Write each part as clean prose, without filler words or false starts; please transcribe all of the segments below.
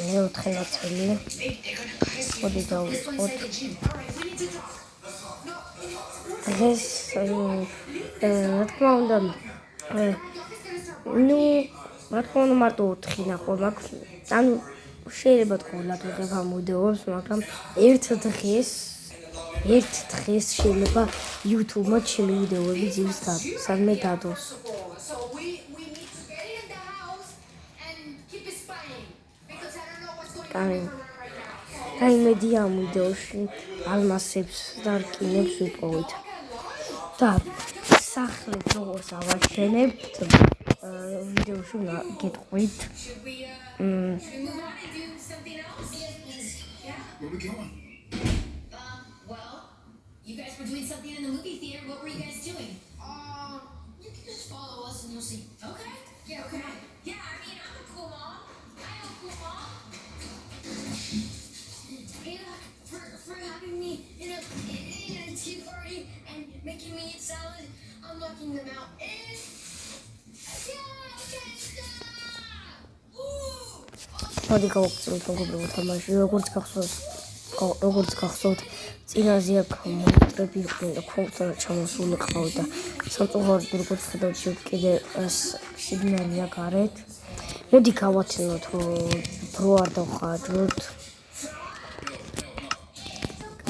მეოთხე ნაწილი. მოდი დავიწყოთ. დღეს რა თქმა უნდა რა თქმა უნდა მარტო 4 ნახო მაქვს. ანუ შეიძლება თქვათ ვიღებამ ვიდეოს, მაგრამ ერთ დღეს შეიძლება YouTube-მა ჩემი ვიდეოები ძირს სადმე დადოს. და იმედი ამ ვიდეოში ალმასებს და რკინებს ვიპოვით. და სახლით როგორც ავაშენებთ ვიდეოში გეტყვით. You guys were doing something in the movie theater. What were you guys doing? You can just follow us and you'll see. Okay. Yeah, okay. Yeah, I mean, I'm a cool mom. I am a cool mom. Ayla, for having me in a tea party and making me eat salad, I'm knocking them out. And yeah, okay, stop. მოდი გავაკეთოთ მეგობრებო თამაში, როგორც გახსოვთ, წინაზე აქ მონსტრები იყვნენ და ქონდა ჩამოსული ყავდა. სამწუხაროდ როგორც ხედავთ კიდე სიგნალია გარეთ. მოდი გავაცნოთ რო არ დავხარჯოთ.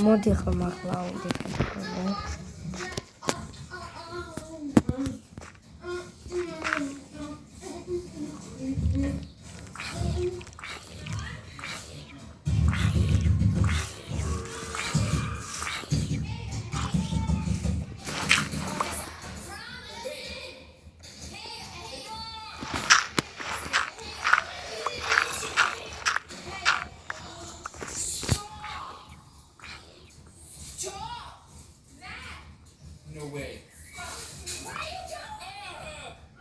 მოდი ხომ ახლა ავიდეთ. No way. Where are you going?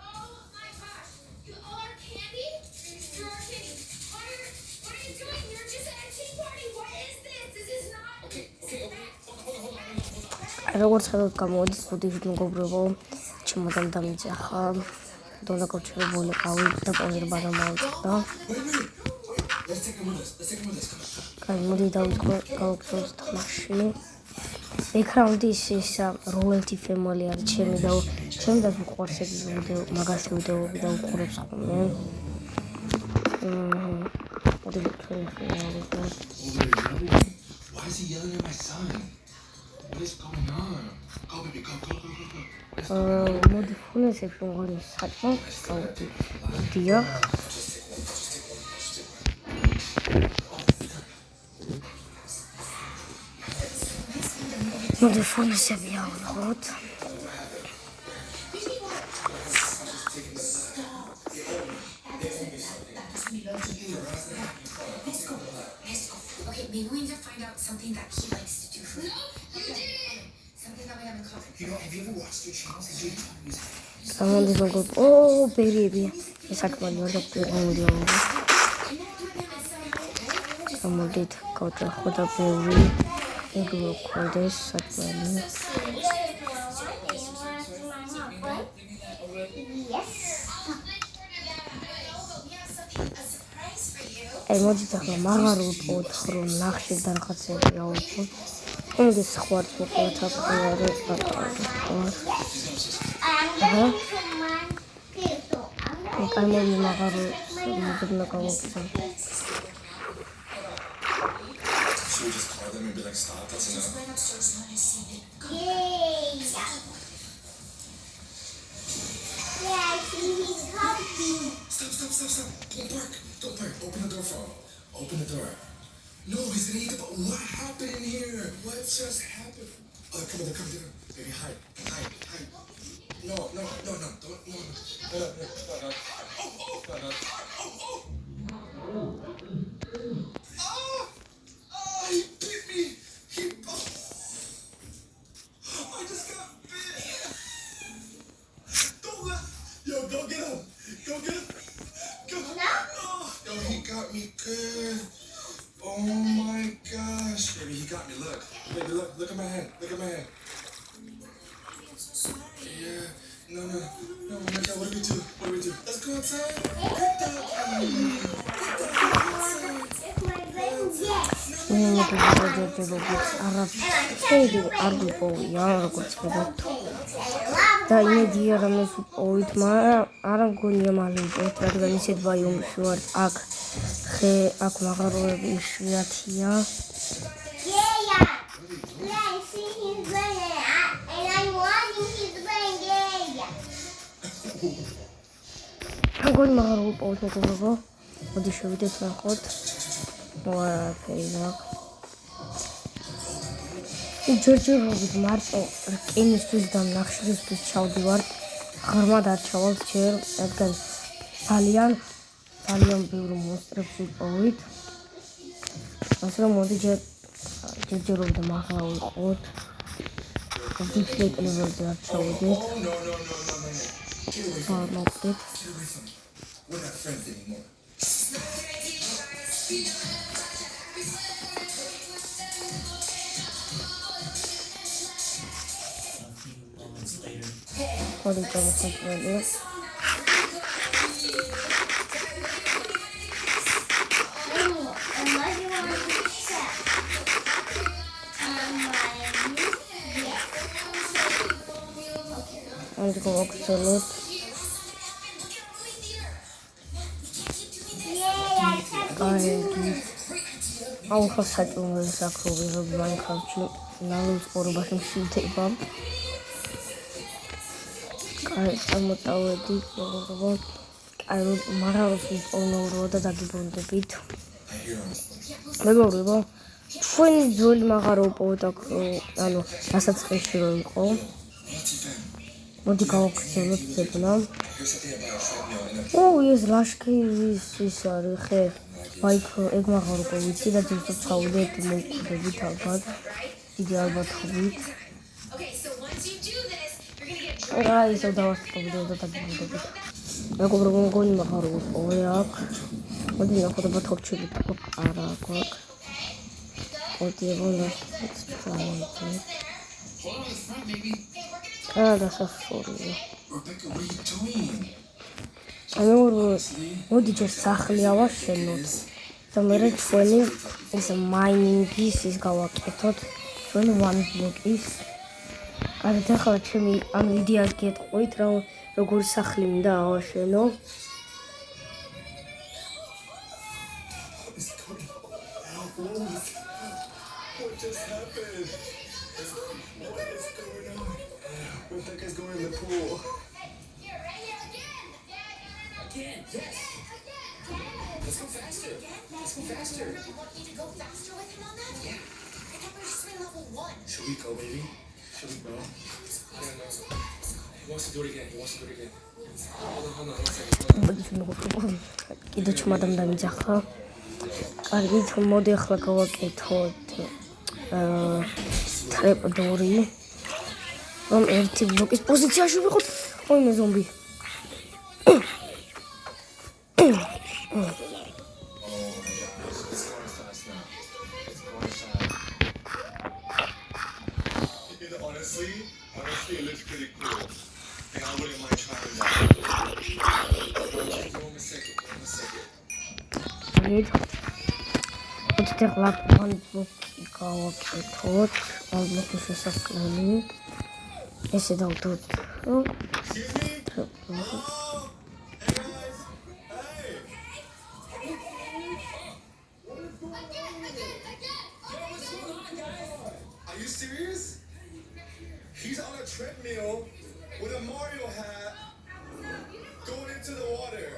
Oh my gosh. You all are candy? You're our candy. What are you doing? You're just at a tea party. What is this? This is not... Okay. როგორც ხედავთ გამოდის ბუდიშტ მეგობრებო, ჩემოდან დამიძახა. დონა კოჩერებული ყავი და პოზერბა დამავიწყდა. კაი, მოდი გავაკეთოთ თამაში. Background-ის ისა Royalty Family არის ჩემი და ვიყვარს ეს ვიდეო, მაგას ვიდეოები და უყურებს ხოლმე. What is it? Why is he yelling at my son? What is going on? Go, baby, go. მოდი ფონესებს უღარი საჭმო გავდი. დიახ. მოდი ფონესები ავიღოთ. Okay, maybe we need to find out something that he likes to do for me. No, you didn't. Something that we haven't covered. You know, have you ever watched your channels? Did you Someone is going baby. It's like one of the video. Someone did go to Hoda Baby. It will call this at emoji taka magaru potkro nakhshi darqatsები აუწყო. Კონდეს ხვარც მოყავთ აფყარი კამერი მაგარო მოდნა გავაკეთე. Should we just call them and be like, stop, that's enough? Stop. Don't bark. Open the door for him. Open the door. No, he's gonna eat the ball. What happened in here? What just happened? Come on. Baby, hide. No. Don't. No. He bit me. I just got bit. Don't let. Yo, go get him. Go. Yo, he got me good. Oh my gosh. Baby, he got me. Look. Baby, look at my hand. Yeah. No. Oh my God, what do we do? Let's go outside. Get that outside. მოგიძებოთ არაფერი არ გიპოვია როგორც ვთქვით და იმედი არ ამას უპოვით მაგრამ არ მგონია მალე უპოვით რადგან ისეთ ბაიომში ვარ აქ ხე აქ მაღაროები იშვიათია მგონი მაღარო უპოვით მეგობრებო მოდი შევიდეთ ნახოთ ვაფერი ჯერჯერობით მარტო რკინისთვის და ნახშირისთვის ჩავდივარ ღრმად არ ჩავალთ ჯერ რადგან ძალიან ბევრი მონსტრებს ვიპოვით ასე რომ მოდი ჯერჯერობით მაღლა ვიყოთ დიფლეკ ლეველზე არ ჩავედით მოგდეთ We're not friends anymore. მოდი ჩავხატველი and go absolute აუ ხასაჭუმელი საკროვი რომ Minecraft-ში ნალოს ყურებაში მშვიდდება კაი წამოტავედი მეგობრებო კაი მაღაროს ვიპოვნო და დაგიბრუნდებით მეგობრებო ჩვენი ძველი მაღარო უპოვოთ აქ ანუ დასაწყისში რომ იყო მოდი გავაგრძელოთ ზებნა ეს ლაშქი ის არის ხე მაიქ ეგ მაღარო ვიცი და ძირთო ჩავდეთ მოკვდებით ალბათ დიდი ალბათობით რა ისო დავასწავლეთ და დაგიბრუნდებით მეგობრებო მგონი მაღარო უპოვე აქ მოდი ნახოთ ბათორჩები არა გვაქვს მოდი ვოლოს ჩავდეთ დასასწორია მოდი ჯერ სახლი ავაშენოთ და მე ჩვენი ეს მაინინგის ის გავაკეთოთ ჩვენი one block-ის არა ახლა ჩემი ამ იდეას გეტყვით რა როგორი სახლი მინდა ავაშენო What just happened? What is going on? What the heck is going in the pool? You're right here again. Yes. Let's go faster. Let's go faster. You really want me to go faster with him on that? Yeah. I thought we were just in level 1. Should we go, baby? Should we go? Yeah, no. He wants to do it again. Hold on, one second. მოდი მეგობრებო კიდე ჩუმადამ დამიძახა კარგით მოდი ახლა გავაკეთოთ ტრეპდორი რომ ერთი ბლოკის პოზიციაში ვიყოთ ოიმე ზომბი Honestly, it looks pretty cool. And I wouldn't mind trying that. One second. Wait. What's the lap one book? Go out. I'll look at this slowly. Is it all good? Excuse me? Hello? Hey guys! Hey! What's going on, guys? Are you serious? He's on a treadmill with a Mario hat going into the water.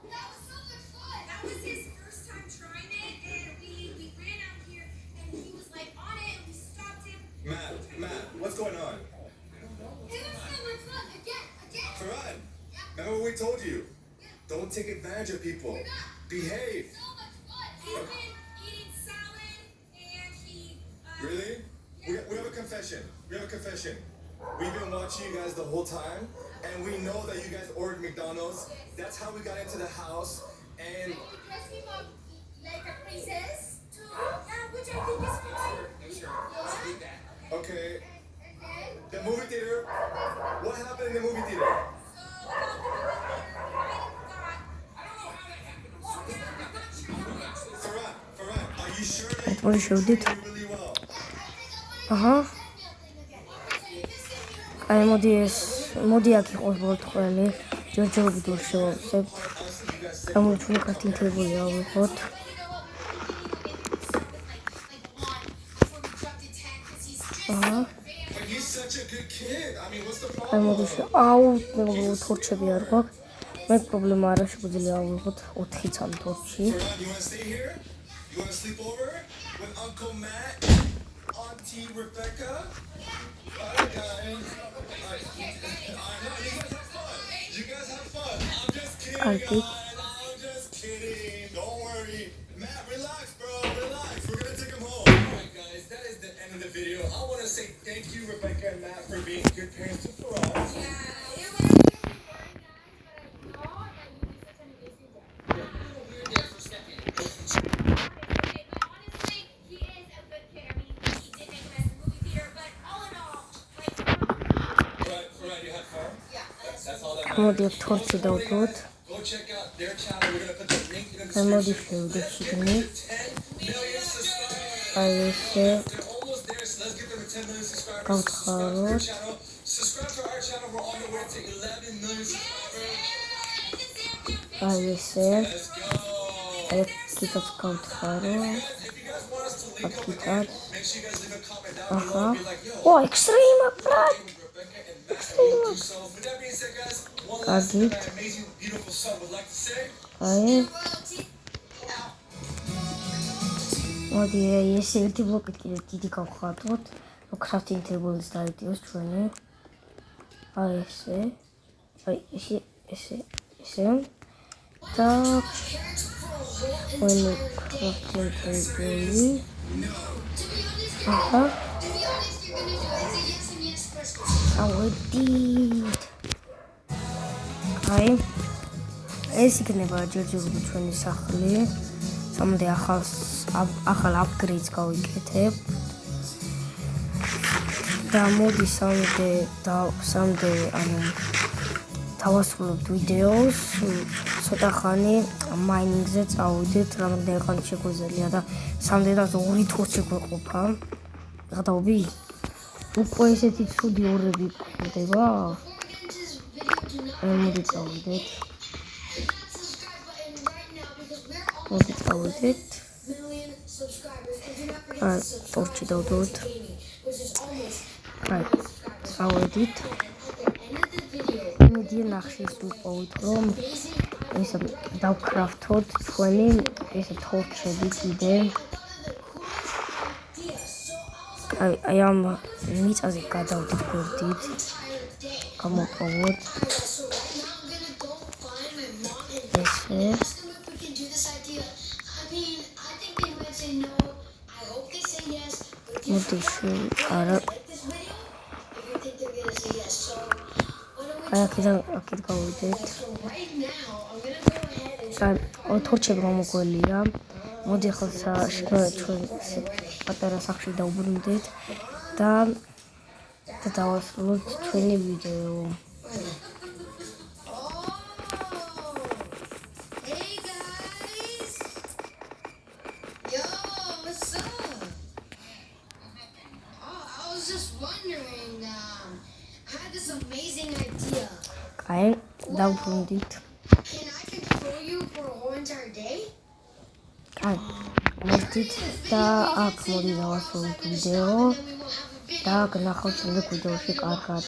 That was so much fun. That was his first time trying it, and we ran out here, and he was like on it, and we stopped him. Matt, what's going on? It was so much fun. Again. Farhan, remember what we told you? Don't take advantage of people. Behave. So much fun. He's been eating salad, and he. Really? We have a confession. We've been watching you guys the whole time, and we know that you guys ordered McDonald's. That's how we got into the house, and... You dressed me up like a princess, too. Yeah, which I think is fine. Yeah. Okay, And then, the movie theater. What happened in the movie theater? Farhan, are you sure that მოდი შევდით. აჰა. აი მოდი აქ იყოს ბოლტყველი. ჯერჯერობით ვერ შევავსებთ. გამოჩვენი კარტინთებული ავიღოთ. აჰა. აი მოდი აუ თორჩები არ გვაქვს. მე პრობლემა არა შეგვიძლია ავიღოთ 4 ცალი თორჩი. You wanna stay here? You wanna sleep over with Uncle Matt, Auntie Rebecca? Alright, guys. You guys have fun. I'm just kidding, Auntie. guys. I'm just kidding. Don't worry. Matt, relax, bro. Relax. We're gonna take him home. Alright, guys. That is the end of the video. I want to say thank you, Rebecca and Matt, for being good parents for us. Honestly, he is a good kid. I mean, he did make a mess in the movie theater, but all in all, like, Right, you had fun? yeah, That's all that მოდი აქ თორჩი დავდოთ. Go check out their channel. We're gonna put the link in the აი მოდი description. შევდით შიგნით. 10 million subscribers. აი ესე They're almost there, so let's get them to 10 million subscribers. გავთხაროთ. Subscribe to their channel. Subscribe to our channel. We're on the way to 11 million subscribers. აი ესე Let's go. აი კიდევ გავთხარო. If you guys want us to link up with აქ them, make sure you guys leave a comment down აჰა. below. Be like, yo, ო ექსტრიმ აპრად. Rebecca and Matt will do so. With that being said, guys, one last thing Agit. my amazing, beautiful son would like to say. აი მოდი ესე ერთი ბლოკით კიდე დიდი გავხატოთ. რომ crafting table-ს დაიდიოს ჩვენი. აი ესე. აი ესე. და ყველი crafting table-ი. აჰა. ავედით. აი ეს იქნება ჯერჯერობით ჩვენი სახლი. სამამდე ახალ upgrades გავიკეთებ. და მოდი სამამდე ანუ დავასრულებთ ვიდეოს. ცოტა ხანი მაინინგზე წავიდეთ, რამდენი ხანი შეგვიძლია და სამდენად 2 თორჩი გვეყოფა. გადავბი? უკვე ესეთი ცუდი ორები გვხვდება? მოდი წავიდეთ. მოდი წავიდეთ. აი, თორჩი დავდოთ. აი, წავედით. მოდი ნახშის ვიყავით, რომ ეს დავკრაფტოთ ჩვენი ეს თორჩები კიდე. აი ამ მიწაზე გადავდით. გამოვყავოთ. ესე. მოდი არა. აი აქეთ გავიდეთ. აი თორჩები გამოგველია. მოდი ახლა ჩვენ პატარა სახლში დავუბრუნდეთ და დავასრულოთ ჩვენი ვიდეო. hey guys! Yo, what's up? Oh, I was just wondering, I had this amazing idea. აი დავუბრუნდით. Can I control you for a whole entire day? აი მოდით და აქ მოდი დავასრულოთ ვიდეო. Then we will have a big და გნახავთ შემდეგ ვიდეოში კარგად.